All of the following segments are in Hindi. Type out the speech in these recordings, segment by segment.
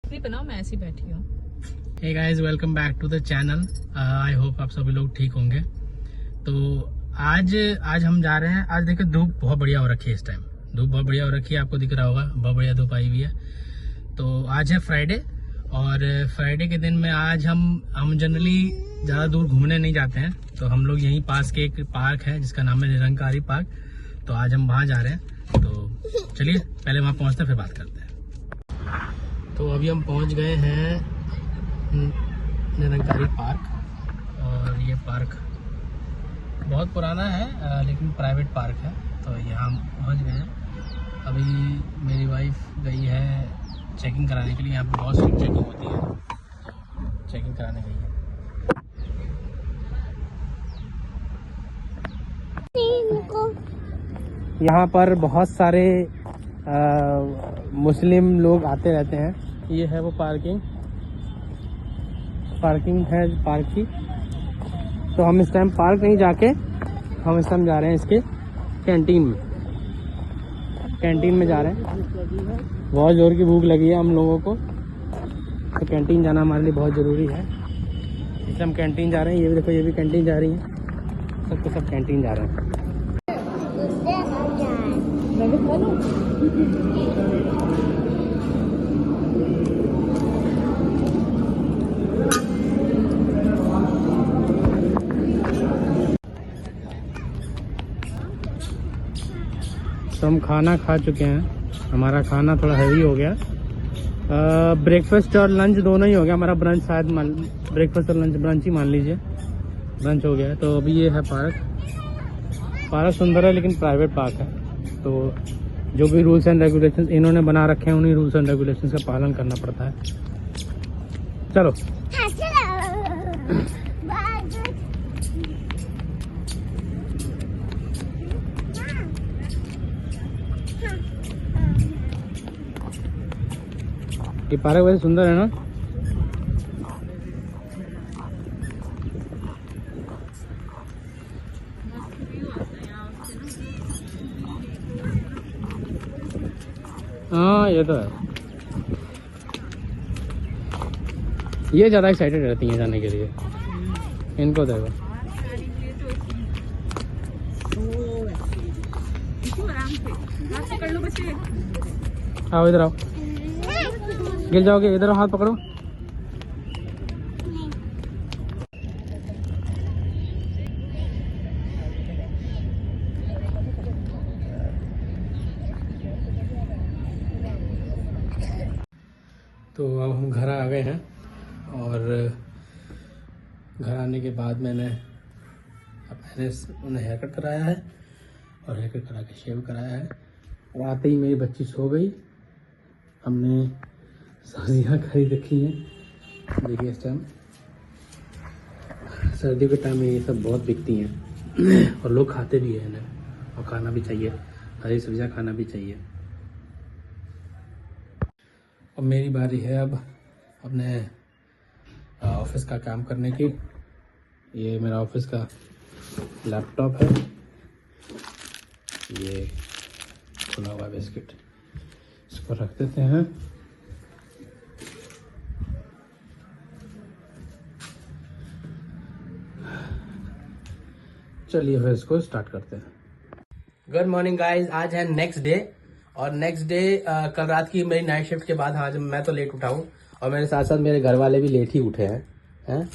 बनाओ, मैं ऐसी बैठी हूँ। Hey guys, welcome back to the channel. I hope आप सभी लोग ठीक होंगे। तो आज हम जा रहे हैं। आज देखिए धूप बहुत बढ़िया हो रखी है। इस टाइम धूप बहुत बढ़िया हो रखी है, आपको दिख रहा होगा, बहुत बढ़िया धूप आई हुई है। तो आज है फ्राइडे, और फ्राइडे के दिन में आज हम जनरली ज़्यादा दूर घूमने नहीं जाते हैं। तो हम लोग यहीं पास के एक पार्क है जिसका नाम है निरंकारी पार्क। तो आज हम वहाँ जा रहे हैं। तो चलिए पहले वहाँ पहुँचते हैं, फिर बात करते हैं। तो अभी हम पहुँच गए हैं निरंकारी पार्क, और ये पार्क बहुत पुराना है लेकिन प्राइवेट पार्क है। तो यहाँ हम पहुँच गए हैं। अभी मेरी वाइफ गई है चेकिंग कराने के लिए। यहाँ पे बहुत स्ट्रिक्ट चेकिंग होती है, चेकिंग कराने गई है। यहाँ पर बहुत सारे मुस्लिम लोग आते रहते हैं। ये है वो पार्किंग है पार्क की। तो हम इस टाइम पार्क नहीं जाके हम इस टाइम जा रहे हैं इसके कैंटीन में जा रहे हैं। बहुत जोर की भूख लगी है हम लोगों को, तो कैंटीन जाना हमारे लिए बहुत ज़रूरी है, इसलिए हम कैंटीन जा रहे हैं। ये भी देखो, ये भी कैंटीन जा रही है, सब कैंटीन जा रहे हैं। तो हम खाना खा चुके हैं। हमारा खाना थोड़ा हैवी हो गया। ब्रेकफास्ट और लंच दोनों ही हो गया। हमारा ब्रंच शायद ब्रेकफास्ट और लंच ब्रंच ही मान लीजिए, ब्रंच हो गया है। तो अभी ये है पार्क सुंदर है लेकिन प्राइवेट पार्क है। तो जो भी रूल्स एंड रेगुलेशंस इन्होंने बना रखे हैं, उन्हीं रूल्स एंड रेगुलेशंस का पालन करना पड़ता है। चलो ये पार्क वैसे सुंदर है ना। हाँ ये तो है। ये ज़्यादा एक्साइटेड रहती हैं जाने के लिए, इनको देखो। आओ इधर आओ, गिर जाओगे। इधर हाथ पकड़ो। तो अब हम घर आ गए हैं, और घर आने के बाद मैंने उन्हें हेयर कट कराया है, और हेयर कट करा के शेव कराया है। और आते ही मेरी बच्ची सो गई। हमने सब्जियाँ खरीद रखी हैं। देखिए इस टाइम सर्दियों के टाइम में ये सब बहुत बिकती हैं, और लोग खाते भी हैं इन्हें, और खाना भी चाहिए, हरी सब्जियाँ खाना भी चाहिए। अब मेरी बारी है अब अपने ऑफिस का काम करने की। ये मेरा ऑफिस का लैपटॉप है, ये खुला हुआ बिस्किट, इसको रख देते हैं। चलिए फिर इसको स्टार्ट करते हैं। गुड मॉर्निंग गाइज, आज है नेक्स्ट डे, और नेक्स्ट डे कल रात की मेरी नाइट शिफ्ट के बाद आज मैं तो लेट उठा हूँ, और मेरे साथ साथ मेरे घर वाले भी लेट ही उठे हैं।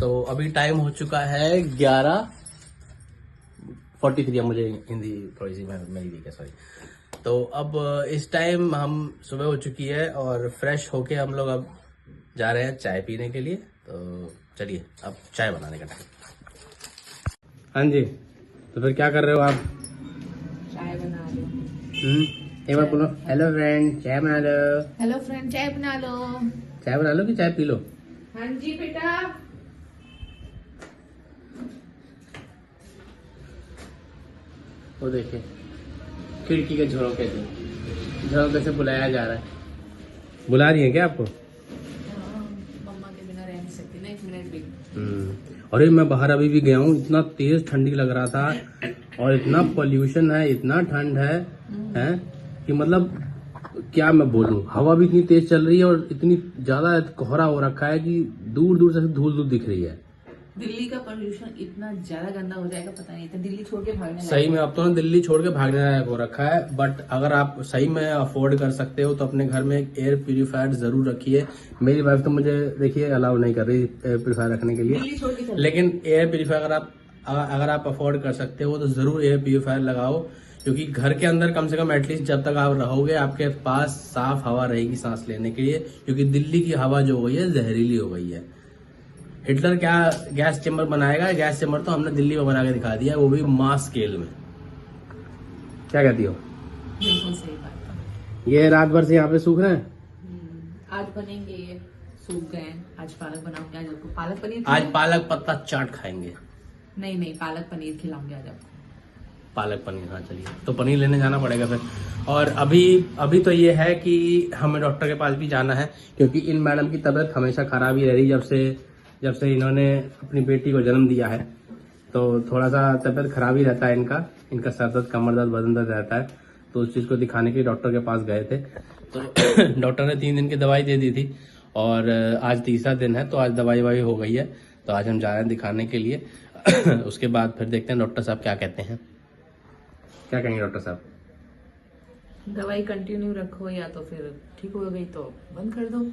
तो अभी टाइम हो चुका है 11:43। मुझे हिंदी थोड़ी सी मेरी वीक है, सॉरी। तो अब इस टाइम हम सुबह हो चुकी है, और फ्रेश होके हम लोग अब जा रहे हैं चाय पीने के लिए। तो चलिए अब चाय बनाने का टाइम। हाँ जी, तो फिर क्या कर रहे हो आप? चाय बना लो। एक बार बोलो, हेलो फ्रेंड चाय बना लो। हेलो फ्रेंड, चाय बना लो। चाय बना लो कि चाय पी लो? हाँ जी बेटा। वो देखिए खिड़की के झोंके से बुलाया जा रहा है। बुला रही है क्या आपको? मम्मा के बिना रह नहीं सकती ना 1 मिनट भी। अरे मैं बाहर अभी भी गया हूँ, इतना तेज ठंडी लग रहा था, और इतना पोल्यूशन है, इतना ठंड है कि मतलब क्या मैं बोलूं, हवा भी इतनी तेज चल रही है और इतनी ज्यादा कोहरा हो रखा है कि दूर दूर से धूल धूल दिख रही है। दिल्ली का पोल्यूशन इतना ज्यादा गंदा हो जाएगा पता नहीं, तो दिल्ली छोड़ के भागने सही में अब तो ना दिल्ली छोड़ के भागने लायक हो रखा है। बट अगर आप सही में अफोर्ड कर सकते हो तो अपने घर में एक एयर प्यूरिफायर जरूर रखिए। मेरी वाइफ तो मुझे देखिए अलाउ नहीं कर रही एयर प्यूरिफायर रखने के लिए, दिल्ली छोड़ के लेकिन एयर प्यूरिफायर अगर आप अफोर्ड कर सकते हो तो जरूर एयर प्यूरिफायर लगाओ, क्योंकि घर के अंदर कम से कम एटलीस्ट जब तक आप रहोगे आपके पास साफ हवा रहेगी सांस लेने के लिए, क्योंकि दिल्ली की हवा जो हो गई है जहरीली हो गई है। हिटलर क्या गैस चेम्बर बनाएगा, गैस चेम्बर तो हमने दिल्ली में बना के दिखा दिया, वो भी मास स्केल में। क्या कहती हो? बिल्कुल सही बात है। ये रात भर से यहाँ पे सूख रहे हैं। आज बनेंगे, ये सूख गए। आज पालक बनाऊंगी, आज आपको पालक पनीर आज पालक पत्ता चाट खाएंगे। नहीं पालक पनीर खिलाऊंगी आज आपको। पालक पनीर, हाँ चलिए, तो पनीर लेने जाना पड़ेगा फिर। और अभी तो ये है कि हमें डॉक्टर के पास भी जाना है, क्योंकि इन मैडम की तबीयत हमेशा खराब ही रह रही जब से इन्होंने अपनी बेटी को जन्म दिया है। तो थोड़ा सा तबीयत खराब ही रहता है इनका सर दर्द, कमर दर्द, बदन दर्द रहता है। तो उस चीज़ को दिखाने के लिए डॉक्टर के पास गए थे, तो डॉक्टर ने 3 दिन की दवाई दे दी थी और आज तीसरा दिन है, तो आज दवाई हो गई है। तो आज हम जा रहे हैं दिखाने के लिए। उसके बाद फिर देखते हैं डॉक्टर साहब क्या कहते हैं। क्या कहेंगे डॉक्टर साहब? दवाई कंटिन्यू रखो या तो फिर ठीक हो गई तो बंद कर दो।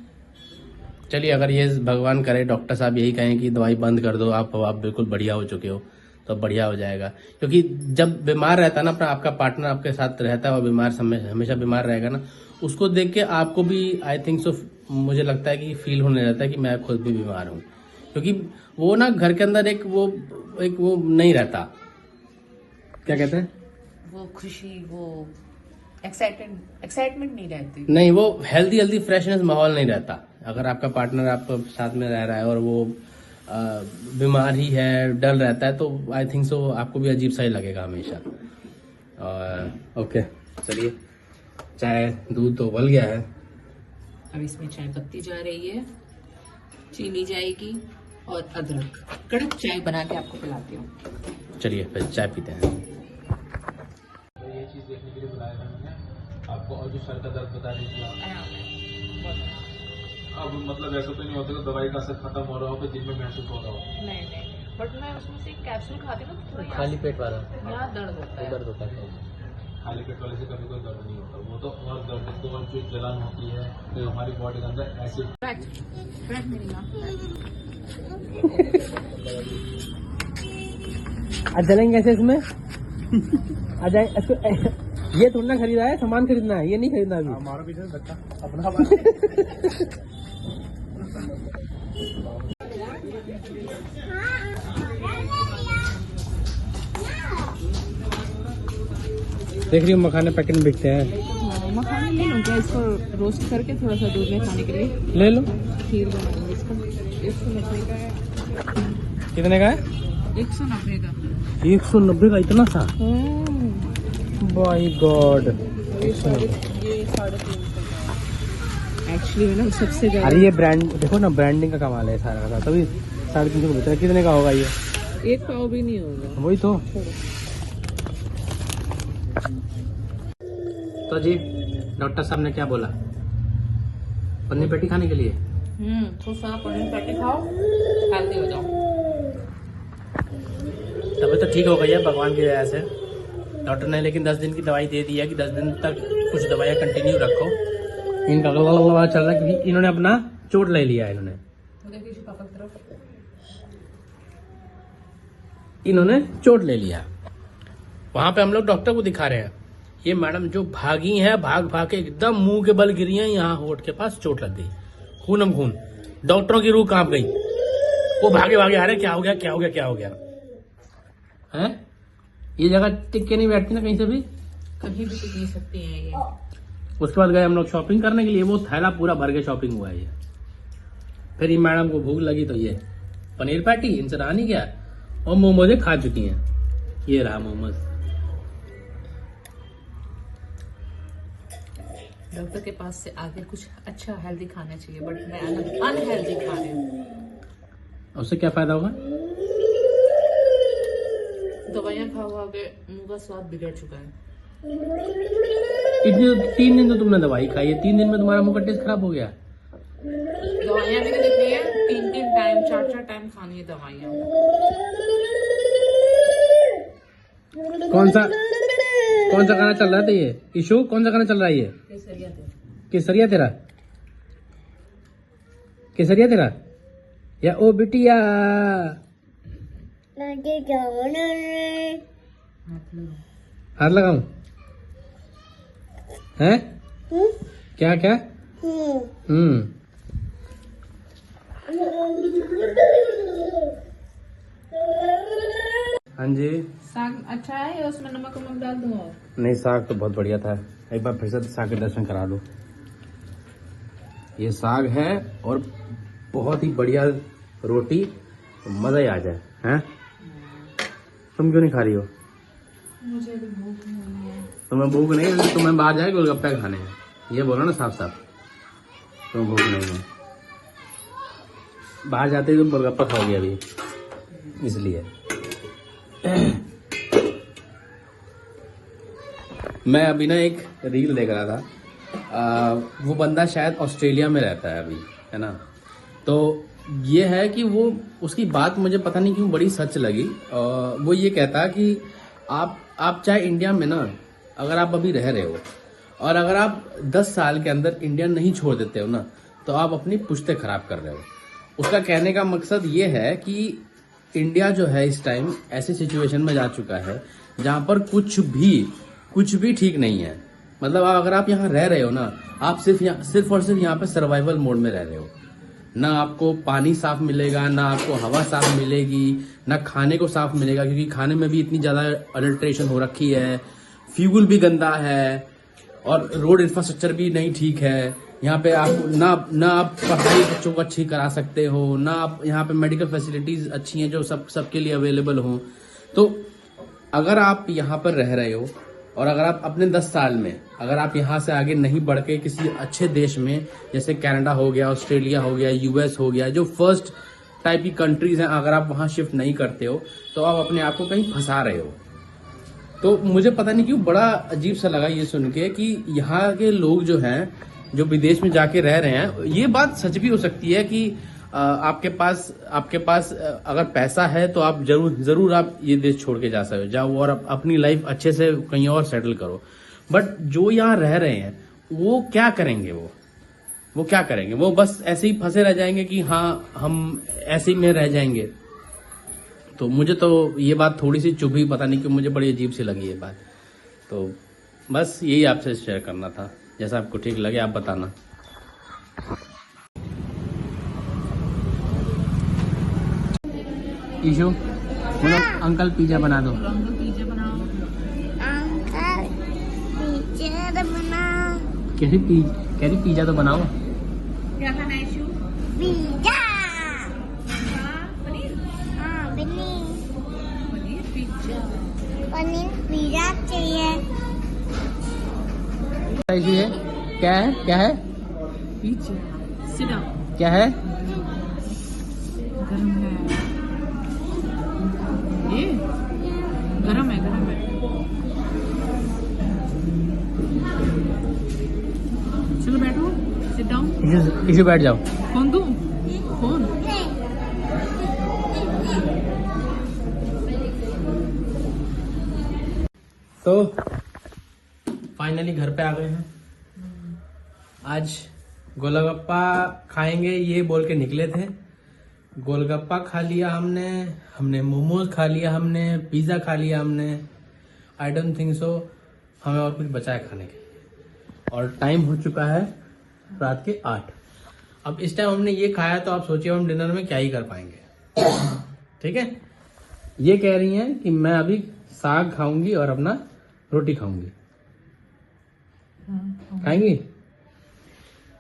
चलिए, अगर ये भगवान करे डॉक्टर साहब यही कहें कि दवाई बंद कर दो, आप बिल्कुल बढ़िया हो चुके हो, तो बढ़िया हो जाएगा। क्योंकि जब बीमार रहता है ना अपना, आपका पार्टनर आपके साथ रहता है और बीमार हमेशा बीमार रहेगा ना, उसको देख के आपको भी आई थिंक सो, मुझे लगता है कि फील होने लगता है कि मैं खुद भी बीमार हूँ। क्योंकि वो ना घर के अंदर एक वो नहीं रहता, क्या कहते हैं, वो खुशी, वो एक्साइटमेंट नहीं रहती। नहीं, वो हेल्दी फ्रेशनेस माहौल नहीं रहता। अगर आपका पार्टनर आपको साथ में रह रहा है और वो बीमार ही है, डल रहता है, तो आई थिंक सो आपको भी अजीब सा ही लगेगा हमेशा। ओके, चलिए, चाय दूध तो उबल गया है, अब इसमें चाय पत्ती जा रही है, चीनी जाएगी और अदरक, कड़क चाय बना के आपको पिलाती हूँ। चलिए फिर चाय पीते हैं। ये चीज देखने के लिए बुलाया था मैंने आपको, और जो सर का दर्द बता रही थी आप, अब मतलब ऐसा तो नहीं होता कि दवाई का असर खत्म हो रहा हो, फिर दिन में महसूस हो रहा हो? नहीं, बट मैं उसमें से एक कैप्सूल खाती हूँ तो थोड़ा खाली पेट वाला यहाँ दर्द होता है। होता है। खाली पेट वाले से कभी कोई दर्द नहीं होता, वो तो और दर्द तो और जो जलन होती है तो हमारी बॉडी के अंदर एसिड। आज चलेंगे कैसे इसमें? आ जाए, ये थोड़ा ना खरीदा है, सामान खरीदना है, ये नहीं खरीदना अभी। हमारा पीछे धक्का अपना देख रही हूँ मखाने पैकेट में बिकते हैं। मखाने ले लो क्या, इसको रोस्ट करके थोड़ा सा दूध में खाने के लिए ले लो। खीर बनाएंगे इसको। 190 का है। कितने का है? 190 का। 190 का, इतना सा? By God. ये 350 का एक्चुअली ना सबसे ज्यादा। अरे ये ब्रांड देखो ना, ब्रांडिंग का कमाल है सारा का, तभी 350 को बेच रहा है। कितने का होगा ये? 1 पाव भी नहीं होगा। वही तो जी डॉक्टर साहब ने क्या बोला? पन्नी पेटी खाने के लिए? तो सारा पनीर पैटी खाओ, हेल्दी हो जाओ। तभी तो ठीक हो गई है भगवान की दया से। डॉक्टर ने लेकिन 10 दिन की दवाई दे दी है कि 10 दिन तक कुछ दवाइयाँ कंटिन्यू रखो। इनका गला चल रहा है क्योंकि इन्होंने अपना चोट ले लिया है। इन्होंने चोट ले लिया। वहां पे हम लोग डॉक्टर को दिखा रहे हैं। ये मैडम जो भागी हैं, भाग के एकदम मुंह के बल गिरी हैं, यहाँ होठ के पास चोट लग गई, खूनम खून। डॉक्टरों की रूह कांप गई। वो भागे आ रहे, क्या हो गया हैं? ये जगह टिक के नहीं बैठती ना कहीं से भी, कहीं भी टिक नहीं सकती हैं ये। उसके बाद गए हम लोग शॉपिंग करने के लिए, वो थैला पूरा भर के शॉपिंग हुआ है ये। फिर ये मैडम को भूख लगी तो ये पनीर पैटी इनसे रहा नहीं गया, और मोमोज खा चुकी हैं। ये रहा मोमोज। डॉक्टर के पास से आगे कुछ अच्छा हेल्दी खाना चाहिए, बट मैं अनहेल्दी खा रही हूँ। उससे क्या फायदा होगा? दवाइयाँ खा के मुंह का स्वाद बिगड़ चुका है। इतने 3 दिन तो तुमने दवाई खाई है, 3 दिन में तुम्हारा मुंह का टेस्ट खराब हो गया। दवाइयाँ भी देख रही है, 3 टाइम 4 टाइम खानी है दवाइयाँ। कौन सा गाना चल रहा था ये ईशु? कौन सा गाना चल रहा है ये? केसरिया तेरा केसरिया तेरा या ओ बिटिया? हाथ लगाऊं? हैं? क्या क्या? हाँ जी। साग अच्छा है या उसमें नमक वमक डाल दूँ? और नहीं, साग तो बहुत बढ़िया था। एक बार फिर से साग के दर्शन करा दो। ये साग है और बहुत ही बढ़िया रोटी, तो मजा ही आ जाए। हैं? तुम क्यों नहीं खा रही हो? मुझे भी भूख नहीं है। तुम्हें भूख नहीं है? तुम्हें बाहर जाए गोलगप्पे खाने हैं, ये बोलो ना साफ साफ। तुम्हें भूख नहीं है, बाहर जाते ही तुम गोलगप्पा खाओगे अभी, इसलिए। मैं अभी ना एक रील देख रहा था, वो बंदा शायद ऑस्ट्रेलिया में रहता है अभी, है ना। तो ये है कि वो, उसकी बात मुझे पता नहीं क्यों बड़ी सच लगी। वो ये कहता कि आप चाहे इंडिया में ना, अगर आप अभी रह रहे हो और अगर आप 10 साल के अंदर इंडिया नहीं छोड़ देते हो ना, तो आप अपनी पुश्ते खराब कर रहे हो। उसका कहने का मकसद ये है कि इंडिया जो है इस टाइम ऐसी सिचुएशन में जा चुका है जहां पर कुछ भी ठीक नहीं है। मतलब अगर आप यहाँ रह रहे हो ना, आप सिर्फ और सिर्फ यहाँ पे सर्वाइवल मोड में रह रहे हो। ना आपको पानी साफ मिलेगा, ना आपको हवा साफ मिलेगी, ना खाने को साफ मिलेगा, क्योंकि खाने में भी इतनी ज्यादा अडल्ट्रेशन हो रखी है, फ्यूल भी गंदा है और रोड इंफ्रास्ट्रक्चर भी नहीं ठीक है। यहाँ पे आप ना आप पढ़ाई बच्चों को अच्छी करा सकते हो, ना आप यहाँ पे मेडिकल फैसिलिटीज अच्छी हैं जो सबके लिए अवेलेबल हो। तो अगर आप यहाँ पर रह रहे हो और अगर आप अपने 10 साल में अगर आप यहाँ से आगे नहीं बढ़ के किसी अच्छे देश में, जैसे कनाडा हो गया, ऑस्ट्रेलिया हो गया, यूएस हो गया, जो फर्स्ट टाइप की कंट्रीज हैं, अगर आप वहाँ शिफ्ट नहीं करते हो तो आप अपने आप को कहीं फंसा रहे हो। तो मुझे पता नहीं क्यों बड़ा अजीब सा लगा ये सुन के कि यहाँ के लोग जो हैं, जो विदेश में जाके रह रहे हैं, ये बात सच भी हो सकती है कि आपके पास अगर पैसा है तो आप जरूर आप ये देश छोड़ के जा सकते हो, जाओ और अपनी लाइफ अच्छे से कहीं और सेटल करो। बट जो यहाँ रह रहे हैं वो क्या करेंगे? वो क्या करेंगे? वो बस ऐसे ही फंसे रह जाएंगे कि हाँ हम ऐसे ही में रह जाएंगे। तो मुझे तो ये बात थोड़ी सी चुभी, पता नहीं क्यों मुझे बड़ी अजीब सी लगी ये बात। तो बस यही आपसे शेयर करना था, जैसा आपको ठीक लगे आप बताना। ईशु, बोलो अंकल पिज्जा बना दो। अंकल पिज्जा बनाओ। अंकल पिज्जा बनाओ। कैसी पिज्जा तो बनाओ। क्या खाना है इशू? पिज्जा। पनीर। हाँ पनीर पिज्जा चाहिए। ऐसी है? क्या है पिज्जा। Sit down. क्या है? गरम है ये, गरम है। चलो बैठो, सिट डाउन। ईशु बैठ जाओ। फोन दूं? फोन। तो फाइनली घर पे आ गए हैं। आज गोलगप्पा खाएंगे ये बोल के निकले थे। गोलगप्पा खा लिया हमने मोमोज खा लिया, हमने पिज्जा खा लिया, हमने आई डोंट थिंक सो हमें और कुछ बचा है खाने के। और टाइम हो चुका है रात के 8। अब इस टाइम हमने ये खाया तो आप सोचिए हम डिनर में क्या ही कर पाएंगे। ठीक है, ये कह रही हैं कि मैं अभी साग खाऊंगी और अपना रोटी खाऊंगी। खाएंगी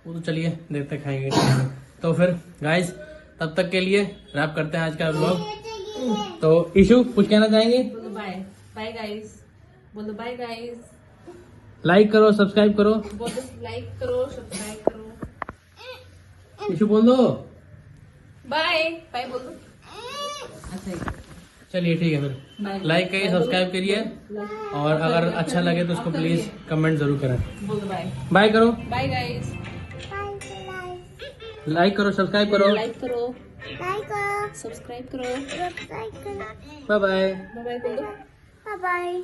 वो तो चलिए देखते खाएंगे। तो फिर गाइस तब तक के लिए रैप करते हैं आज का व्लॉग। तो ईशु कुछ कहना चाहेंगे? बोलो बाय। Bye guys. बोलो बाय गाइस। लाइक करो, सब्सक्राइब करो। बोलो लाइक करो, सब्सक्राइब करो। ईशु बोल दो बाय। बाय बोल दो। अच्छा चलिए ठीक है फिर, लाइक करिए, सब्सक्राइब करिए, और अगर अच्छा लगे तो उसको प्लीज कमेंट जरूर करें। बाय बाय करो, बाय गाइस, लाइक करो, सब्सक्राइब करो, लाइक करो, लाइक करो, सब्सक्राइब करो, सब्सक्राइब करो, बाय बाय। बाय बाय बोलो। Bye bye.